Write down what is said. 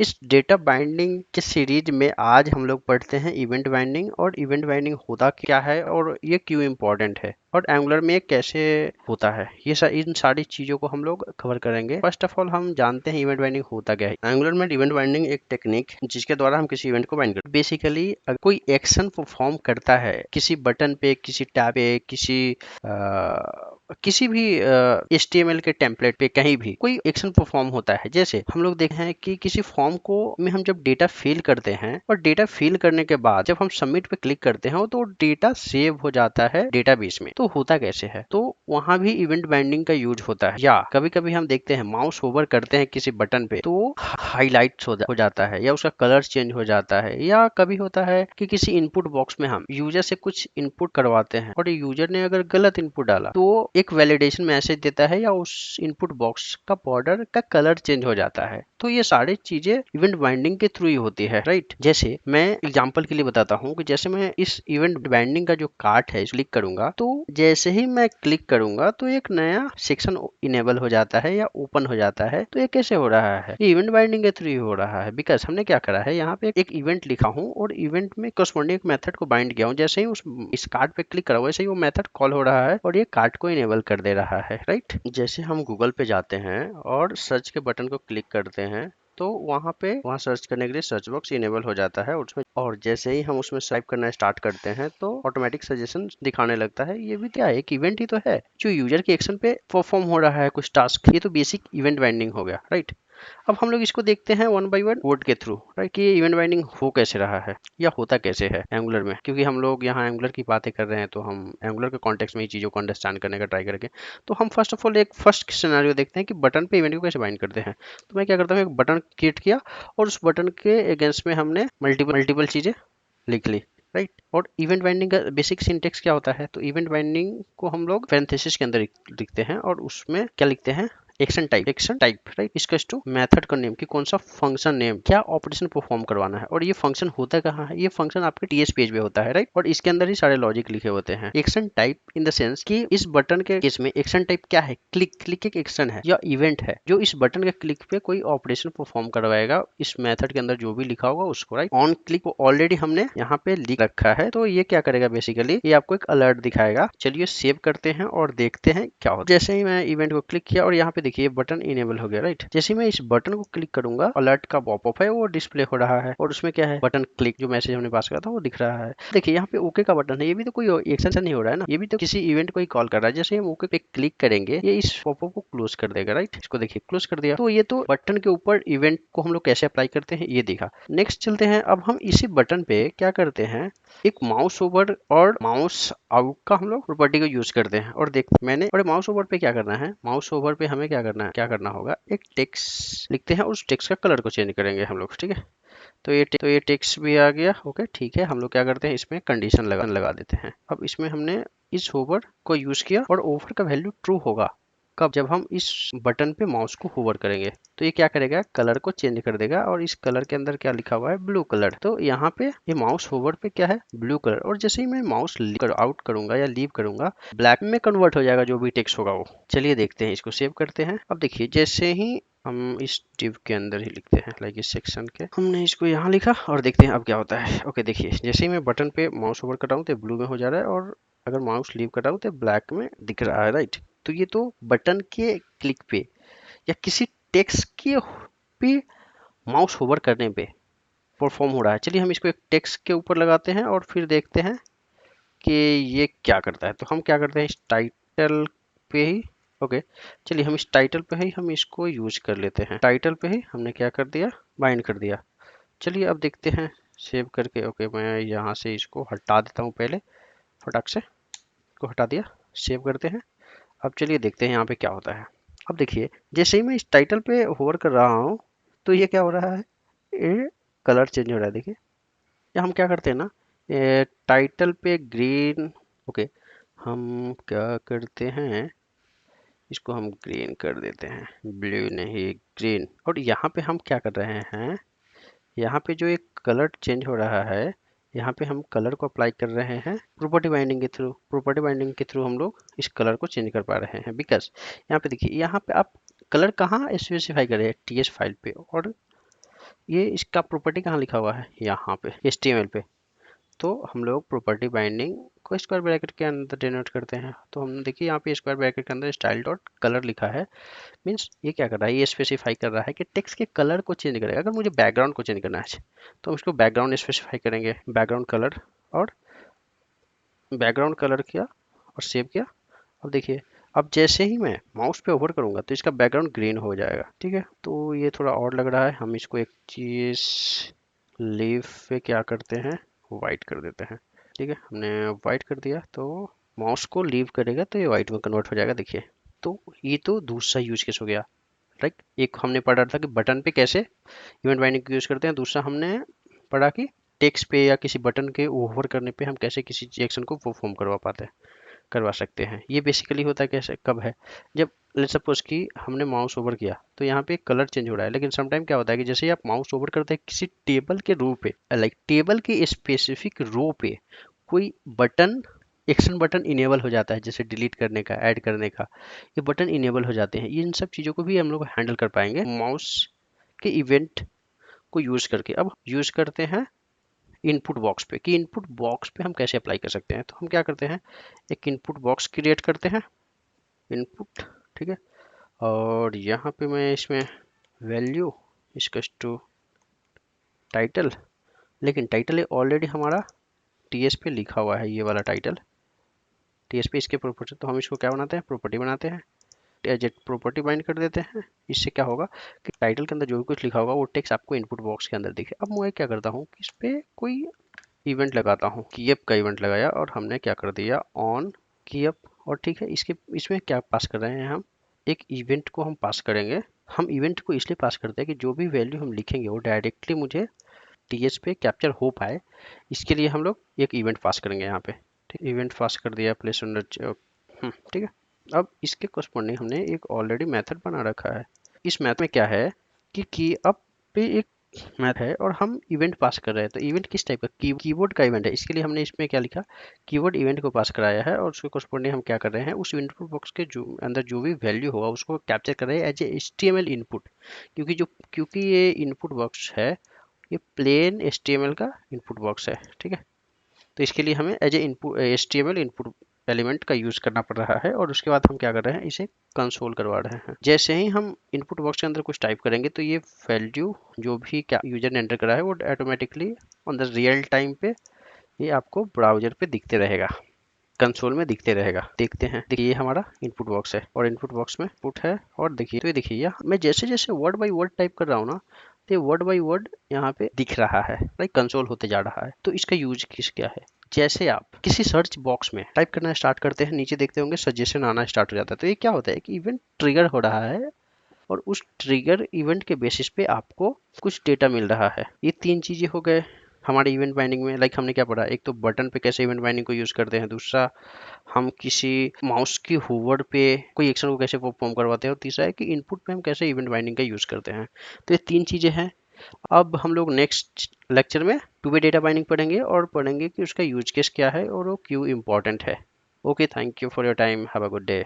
इस data binding के series में आज हम लोग पढ़ते हैं इवेंट बाइंडिंग, और इवेंट बाइंडिंग होता क्या है और ये क्यों इम्पोर्टेंट है और एंगुलर में ये कैसे होता है। इन सारी चीजों को हम लोग कवर करेंगे। फर्स्ट ऑफ ऑल हम जानते हैं इवेंट बाइंडिंग होता क्या है। एंगुलर में इवेंट बाइंडिंग एक टेक्निक जिसके द्वारा हम किसी इवेंट को बाइंड करते हैं। बेसिकली अगर कोई एक्शन परफॉर्म करता है किसी बटन पे, किसी टैब पे, किसी भी HTML के टेम्पलेट पे, कहीं भी कोई एक्शन परफॉर्म होता है। जैसे हम लोग देखते हैं कि किसी फॉर्म को में हम जब डेटा फिल करते हैं और डेटा फिल करने के बाद जब हम सबमिट पे क्लिक करते हैं तो डेटा सेव हो जाता है डेटाबेस में। तो होता कैसे है, तो वहां भी इवेंट बाइंडिंग का यूज होता है। या कभी कभी हम देखते हैं माउस ओवर करते हैं किसी बटन पे तो हाईलाइट हो जाता है या उसका कलर चेंज हो जाता है। या कभी होता है कि किसी इनपुट बॉक्स में हम यूजर से कुछ इनपुट करवाते हैं और यूजर ने अगर गलत इनपुट डाला तो एक वैलिडेशन मैसेज देता है या उस इनपुट बॉक्स का बॉर्डर का कलर चेंज हो जाता है। तो ये सारी चीजें इवेंट बाइंडिंग के थ्रू ही होती है, राइट। जैसे मैं एग्जांपल के लिए बताता हूँ कि जैसे मैं इस इवेंट बाइंडिंग का जो कार्ट है क्लिक करूंगा, तो जैसे ही मैं क्लिक करूंगा तो एक नया सेक्शन इनेबल हो जाता है या ओपन हो जाता है। तो ये कैसे हो रहा है, ये इवेंट बाइंडिंग के थ्रू ही हो रहा है। बिकॉज हमने क्या करा है, यहाँ पे एक इवेंट लिखा हूँ और इवेंट में करस्पॉन्डिंग एक मेथड को बाइंड किया हूँ। जैसे ही इस कार्ड पे क्लिक करा वैसे ही वो मेथड कॉल हो रहा है और ये कार्ड को इनेबल कर दे रहा है, राइट। जैसे हम गूगल पे जाते हैं और सर्च के बटन को क्लिक करते हैं तो वहाँ सर्च करने के लिए सर्च बॉक्स इनेबल हो जाता है उसमें, और जैसे ही हम उसमें स्वाइप करना स्टार्ट करते हैं तो ऑटोमेटिक सजेशन दिखाने लगता है। ये भी क्या है, एक इवेंट ही तो है जो यूजर के एक्शन पे परफॉर्म हो रहा है कुछ टास्क। ये तो बेसिक इवेंट बाइंडिंग हो गया, राइट। अब हम लोग इसको देखते हैं वन बाय वन कोड के थ्रू, राइट, कि ये इवेंट बाइंडिंग हो कैसे रहा है या होता कैसे है एंगुलर में। क्योंकि हम लोग यहाँ एंगुलर की बातें कर रहे हैं तो हम एंगुलर के कॉन्टेक्स्ट में ही चीज़ों को अंडरस्टैंड करने का ट्राई करेंगे। तो हम फर्स्ट ऑफ ऑल एक फर्स्ट सिनेरियो देखते हैं कि बटन पे इवेंट को कैसे बाइंड करते हैं। तो मैं क्या करता हूँ, एक बटन क्रिएट किया और उस बटन के अगेंस्ट में हमने मल्टीपल चीज़ें लिख ली, राइट। और इवेंट बाइंडिंग का बेसिक सिंटेक्स क्या होता है, तो इवेंट बाइंडिंग को हम लोग पैरेंथेसिस के अंदर लिखते हैं और उसमें क्या लिखते हैं, action type, right, equals to method का नेम, कि कौन सा फंक्शन नेम क्या ऑपरेशन परफॉर्म करवाना है। और ये फंक्शन होता कहाँ है, ये फंक्शन आपके टीएस पेज पे होता है, राइट। और इसके अंदर ही सारे लॉजिक लिखे होते हैं। Action type in the sense कि इस बटन के केस में एक्शन टाइप क्या है, क्लिक एक एक्शन है या इवेंट है जो इस बटन के क्लिक पे कोई ऑपरेशन परफॉर्म करवाएगा इस मेथड के अंदर जो भी लिखा होगा उसको, राइट। ऑन क्लिक को ऑलरेडी हमने यहाँ पे लिख रखा है तो ये क्या करेगा, बेसिकली ये आपको एक अलर्ट दिखाएगा। चलिए सेव करते हैं और देखते हैं क्या होता है। जैसे ही मैं इवेंट को क्लिक किया और यहाँ पे देखिए बटन इनेबल हो गया, राइट। जैसे मैं इस बटन को क्लिक करूंगा अलर्ट का पॉपअप है वो डिस्प्ले हो रहा है और उसमें क्या है, बटन क्लिक जो मैसेज हमने पास करा था वो दिख रहा है। देखिए यहाँ पे ओके का बटन है, ये भी तो कोई एक्शन से नहीं हो रहा है ना, ये भी तो किसी इवेंट को ही कॉल कर रहा है। जैसे हम ओके पे क्लिक करेंगे ये इस पॉपअप को क्लोज कर देगा, राइट। इसको देखिए क्लोज कर दिया। तो ये तो बटन के ऊपर इवेंट को हम लोग कैसे अप्लाई करते हैं ये देखा। नेक्स्ट चलते हैं, अब हम इसी बटन पे क्या करते हैं, एक माउस ओवर और माउस आउट का हम लोग प्रॉपर्टी को यूज करते हैं। और देख मैंने और माउस ओवर पे क्या करना है, माउस ओवर पे हमें क्या करना होगा, एक टेक्स्ट लिखते हैं और उस टेक्स्ट का कलर को चेंज करेंगे हम लोग, ठीक है। तो ये टेक्स्ट भी आ गया, ओके ठीक है। हम लोग क्या करते हैं, इसमें कंडीशन लगा देते हैं। अब इसमें हमने इस होवर को यूज किया और ओवर का वैल्यू ट्रू होगा कब, जब हम इस बटन पे माउस को होवर करेंगे। तो ये क्या करेगा, कलर को चेंज कर देगा और इस कलर के अंदर क्या लिखा हुआ है, ब्लू कलर। तो यहाँ पे ये माउस होवर पे क्या है, ब्लू कलर। और जैसे ही मैं माउस आउट करूंगा या लीव करूंगा ब्लैक में कन्वर्ट हो जाएगा जो भी टेक्स्ट होगा वो। चलिए देखते हैं, इसको सेव करते हैं। अब देखिए जैसे ही हम इस डिव के अंदर ही लिखते हैं, लाइक इस सेक्शन के हमने इसको यहाँ लिखा और देखते हैं अब क्या होता है। ओके देखिए जैसे ही मैं बटन पे माउस ओवर कर रहा हूँ तो ब्लू में हो जा रहा है और अगर माउस लीव कर रहा हूँ तो ब्लैक में दिख रहा है, राइट। तो ये तो बटन के क्लिक पे या किसी टेक्स्ट के पे माउस होवर करने पे परफॉर्म हो रहा है। चलिए हम इसको एक टेक्स्ट के ऊपर लगाते हैं और फिर देखते हैं कि ये क्या करता है। तो हम क्या करते हैं, इस टाइटल पे ही, ओके चलिए हम इस टाइटल पे ही हम इसको यूज कर लेते हैं। टाइटल पे ही हमने क्या कर दिया, बाइंड कर दिया। चलिए अब देखते हैं सेव करके। ओके मैं यहाँ से इसको हटा देता हूँ पहले, फटाक से इसको हटा दिया, सेव करते हैं। अब चलिए देखते हैं यहाँ पे क्या होता है। अब देखिए जैसे ही मैं इस टाइटल पे होवर कर रहा हूँ तो ये क्या हो रहा है, ये कलर चेंज हो रहा है। देखिए या हम क्या करते हैं ना, टाइटल पे ग्रीन, ओके हम क्या करते हैं, इसको हम ग्रीन कर देते हैं, ब्लू नहीं ग्रीन। और यहाँ पे हम क्या कर रहे हैं, यहाँ पे जो एक कलर चेंज हो रहा है यहाँ पे हम कलर को अप्लाई कर रहे हैं प्रॉपर्टी बाइंडिंग के थ्रू। प्रॉपर्टी बाइंडिंग के थ्रू हम लोग इस कलर को चेंज कर पा रहे हैं। बिकॉज यहाँ पे देखिए, यहाँ पे आप कलर कहाँ स्पेसिफाई कर रहे हैं, टीएस फाइल पे। और ये इसका प्रॉपर्टी कहाँ लिखा हुआ है, यहाँ पे HTML पे। तो हम लोग प्रॉपर्टी बाइंडिंग को स्क्वायर ब्रैकेट के अंदर डिनोट करते हैं। तो हम देखिए यहाँ पे स्क्वायर ब्रैकेट के अंदर स्टाइल डॉट कलर लिखा है। मीन्स ये क्या कर रहा है, ये स्पेसिफाई कर रहा है कि टेक्स्ट के कलर को चेंज करेगा। अगर मुझे बैकग्राउंड को चेंज करना है तो हम इसको बैकग्राउंड स्पेसिफाई करेंगे, बैकग्राउंड कलर, और बैकग्राउंड कलर किया और सेव किया। अब देखिए, अब जैसे ही मैं माउस पे ओवर करूंगा तो इसका बैकग्राउंड ग्रीन हो जाएगा। ठीक है, तो ये थोड़ा और लग रहा है, हम इसको एक चीज लीव पे क्या करते हैं, वाइट कर देते हैं। ठीक है, हमने वाइट कर दिया तो माउस को लीव करेगा तो ये वाइट में कन्वर्ट हो जाएगा। देखिए, तो ये तो दूसरा यूज केस हो गया। राइट, एक हमने पढ़ा था कि बटन पे कैसे इवेंट बाइंडिंग यूज करते हैं, दूसरा हमने पढ़ा कि टेक्स्ट पे या किसी बटन के ओवर करने पे हम कैसे किसी एक्शन को परफॉर्म करवा सकते हैं। ये बेसिकली होता है कैसे, कब है, जब लेट्स सपोज कि हमने माउस ओवर किया तो यहाँ पे कलर चेंज हो रहा है। लेकिन समटाइम क्या होता है कि जैसे ही आप माउस ओवर करते हैं किसी टेबल के रो पे, लाइक टेबल के स्पेसिफिक रो पे कोई बटन, एक्शन बटन इनेबल हो जाता है, जैसे डिलीट करने का, ऐड करने का, ये बटन इनेबल हो जाते हैं। ये इन सब चीज़ों को भी हम लोग हैंडल कर पाएंगे माउस के इवेंट को यूज करके। अब यूज करते हैं इनपुट बॉक्स पे, कि इनपुट बॉक्स पे हम कैसे अप्लाई कर सकते हैं। तो हम क्या करते हैं, एक इनपुट बॉक्स क्रिएट करते हैं, इनपुट। ठीक है, और यहाँ पे मैं इसमें वैल्यू इसका टू टाइटल, लेकिन टाइटल ये ऑलरेडी हमारा टीएस पे लिखा हुआ है, ये वाला टाइटल टीएस पे, इसके प्रॉपर्टी। तो हम इसको क्या बनाते हैं, प्रॉपर्टी बनाते हैं, एजेट प्रॉपर्टी बाइंड कर देते हैं। इससे क्या होगा कि टाइटल के अंदर जो भी कुछ लिखा होगा वो टेक्स्ट आपको इनपुट बॉक्स के अंदर दिखे। अब मैं क्या करता हूँ कि इस पे कोई इवेंट लगाता हूँ, कीअप का इवेंट लगाया और हमने क्या कर दिया, ऑन कीअप। और ठीक है, इसके इसमें क्या पास कर रहे हैं हम, एक इवेंट को हम पास करेंगे। हम इवेंट को इसलिए पास करते हैं कि जो भी वैल्यू हम लिखेंगे वो डायरेक्टली मुझे टीएस पे कैप्चर हो पाए। इसके लिए हम लोग एक इवेंट पास करेंगे यहाँ पे। ठीक, इवेंट पास कर दिया प्लेस अंडर। ठीक है, अब इसके कोरस्पॉन्डिंग हमने एक ऑलरेडी मेथड बना रखा है। इस मैथ में क्या है कि अब पे एक मैथ है और हम इवेंट पास कर रहे हैं। तो इवेंट किस टाइप का, कीवर्ड का इवेंट है। इसके लिए हमने इसमें क्या लिखा, कीवर्ड इवेंट को पास कराया है, और उसके कोरस्पॉन्डिंग हम क्या कर रहे हैं, उस इनपुट बॉक्स के जो अंदर जो भी वैल्यू होगा उसको कैप्चर कर रहे हैं एज ए HTML इनपुट। क्योंकि ये इनपुट बॉक्स है, ये प्लेन HTML का इनपुट बॉक्स है। ठीक है, तो इसके लिए हमें as a input HTML input element का यूज करना पड़ रहा है। और उसके बाद हम क्या कर रहे हैं, इसे कंसोल करवा रहे हैं। जैसे ही हम इनपुट बॉक्स के अंदर कुछ टाइप करेंगे तो ये वैल्यू जो भी क्या यूजर ने एंटर करा है वो automatically on the real time पे ये आपको ब्राउजर पे दिखते रहेगा, कंसोल में दिखते रहेगा। देखते हैं, देखिए ये हमारा इनपुट बॉक्स है और इनपुट बॉक्स में पुट है। और देखिए, तो ये देखिए यहाँ मैं जैसे जैसे वर्ड बाई वर्ड टाइप कर रहा हूँ ना, तो ये वर्ड बाई वर्ड यहाँ पे दिख रहा है, लाइक कंसोल होते जा रहा है। तो इसका यूज किस क्या है, जैसे आप किसी सर्च बॉक्स में टाइप करना स्टार्ट करते हैं, नीचे देखते होंगे सजेशन आना स्टार्ट हो जाता है। तो ये क्या होता है कि इवेंट ट्रिगर हो रहा है और उस ट्रिगर इवेंट के बेसिस पे आपको कुछ डेटा मिल रहा है। ये तीन चीजें हो गए हमारे इवेंट बाइंडिंग में। लाइक हमने क्या पढ़ा, एक तो बटन पे कैसे इवेंट बाइंडिंग को यूज करते हैं, दूसरा हम किसी माउस की होवर पे कोई एक्शन को कैसे परफॉर्म करवाते हैं, और तीसरा है कि इनपुट पे हम कैसे इवेंट बाइंडिंग का यूज करते हैं। तो ये तीन चीजें हैं। अब हम लोग नेक्स्ट लेक्चर में टू वे डेटा बाइंडिंग पढ़ेंगे और पढ़ेंगे कि उसका यूज केस क्या है और वो क्यों इम्पोर्टेंट है। Okay, thank you for your time, have a good day.